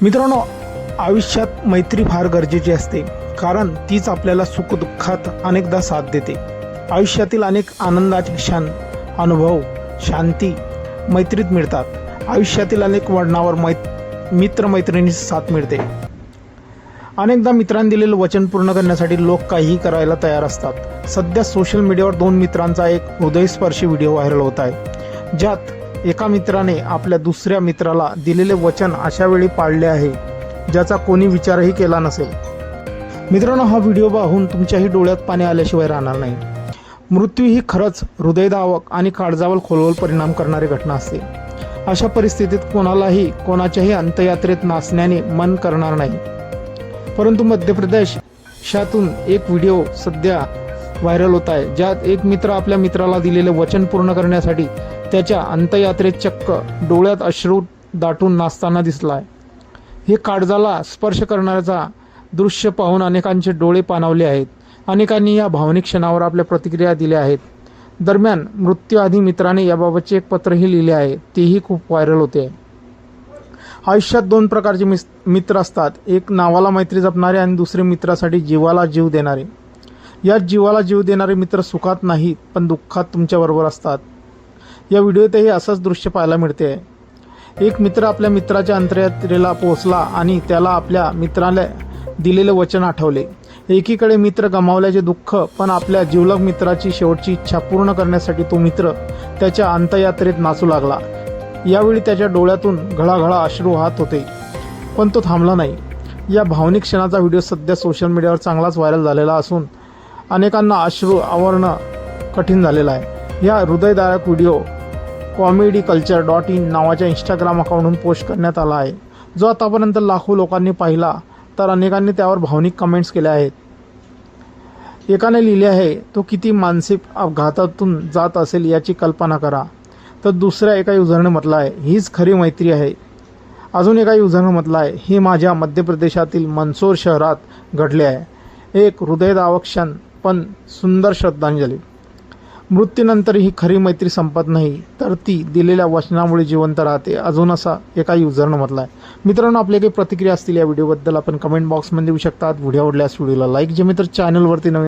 मित्रांनो, आयुष्यात मैत्री फार गरजेची असते, कारण तीच आपल्याला सुखदुःखात अनेकदा साथ देते. आयुष्यातील अनेक आनंदाचे क्षण, अनुभव, शांती मैत्रीत मिळतात. आयुष्यातील अनेक वळणावर मित्रमैत्रिणीची साथ मिळते. अनेकदा मित्रांनी दिलेलं वचन पूर्ण करण्यासाठी लोक काहीही करायला तयार असतात. सध्या सोशल मीडियावर 2 मित्रांचा एक हृदयस्पर्शी व्हिडिओ व्हायरल होत आहे, ज्यात एका मित्राने आपल्या दुसऱ्या मित्राला दिलेले वचन अशा वेळी पाळले आहे ज्याचा कोणी विचारही केला नसेल. मित्रांनो, हा व्हिडिओ पाहून तुमच्याही डोळ्यात पाणी आल्याशिवाय राहणार नाही. मृत्यू ही खरंच हृदयदावक आणि काळजावर खोलवर परिणाम करणारी घटना असते. अशा परिस्थितीत कोणालाही कोणाच्याही अंत्ययात्रेत नाचण्याने मन करणार नाही. परंतु मध्य प्रदेशातून एक व्हिडिओ सध्या व्हायरल होत आहे, ज्यात एक मित्र आपल्या मित्राला दिलेले वचन पूर्ण करण्यासाठी त्याच्या अंत्ययात्रेत चक्क डोळ्यात अश्रू दाटून नाचताना दिसलाय. हे काळजाला स्पर्श करणाऱ्याचा दृश्य पाहून अनेकांचे डोळे पाणावले आहेत. अनेकांनी या भावनिक क्षणावर आपल्या प्रतिक्रिया दिल्या आहेत. दरम्यान मृत्यूआधी मित्राने याबाबतचे एक पत्रही लिहिले आहे, तेही खूप व्हायरल होते. आयुष्यात 2 प्रकारचे मित्र असतात. एक नावाला मैत्री जपणारे आणि दुसरे मित्रासाठी जीवाला जीव देणारे. यात जीवाला जीव देणारे मित्र सुखात नाही पण दुःखात तुमच्याबरोबर असतात. या व्हिडिओतही असंच दृश्य पाहायला मिळते. एक मित्र आपल्या मित्राच्या अंत्ययात्रेला पोहोचला आणि त्याला आपल्या मित्राला दिलेले वचन आठवले. एकीकडे मित्र गमावल्याचे दुःख, पण आपल्या जिवलग मित्राची शेवटची इच्छा पूर्ण करण्यासाठी तो मित्र त्याच्या अंत्ययात्रेत नाचू लागला. यावेळी त्याच्या डोळ्यातून घळाघळा अश्रू वाहत होते, पण तो थांबला नाही. या भावनिक क्षणाचा व्हिडिओ सध्या सोशल मीडियावर चांगलाच व्हायरल झालेला असून अनेकांना अश्रू आवरणं कठीण झालेलं आहे. या हृदयदायक व्हिडिओ comedy-culture.in नावाच्या इंस्टाग्राम अकाउंटहून पोस्ट करण्यात आला आहे, जो आतापर्यंत लाखो लोकांनी पाहिला, तर अनेकांनी त्यावर भावनिक कमेंट्स केल्या आहेत. एकाने लिहिले आहे, तो किती मानसिक अपघातातून जात असेल याची कल्पना करा. तर दुसऱ्या एका युजरने म्हटलं आहे, हीच खरी मैत्री आहे. अजून एका युजरने म्हटलं आहे, हे माझ्या मध्य प्रदेशातील मंदसौर शहरात घडले आहे. एक हृदयदावक क्षण पण सुंदर श्रद्धांजली. मृत्यूनंतर ही खरी मैत्री संपत नाही, तर ती दिलेल्या वचनामुळे जिवंत राहते, अजून असा एका युजरनं म्हटलं आहे. मित्रांनो, आपल्या काही प्रतिक्रिया असतील या व्हिडिओबद्दल आपण कमेंट बॉक्समध्ये देऊ शकतात. व्हिडिओ आवडल्यास व्हिडिओला लाईक, जे मित्र चॅनलवरती नवीन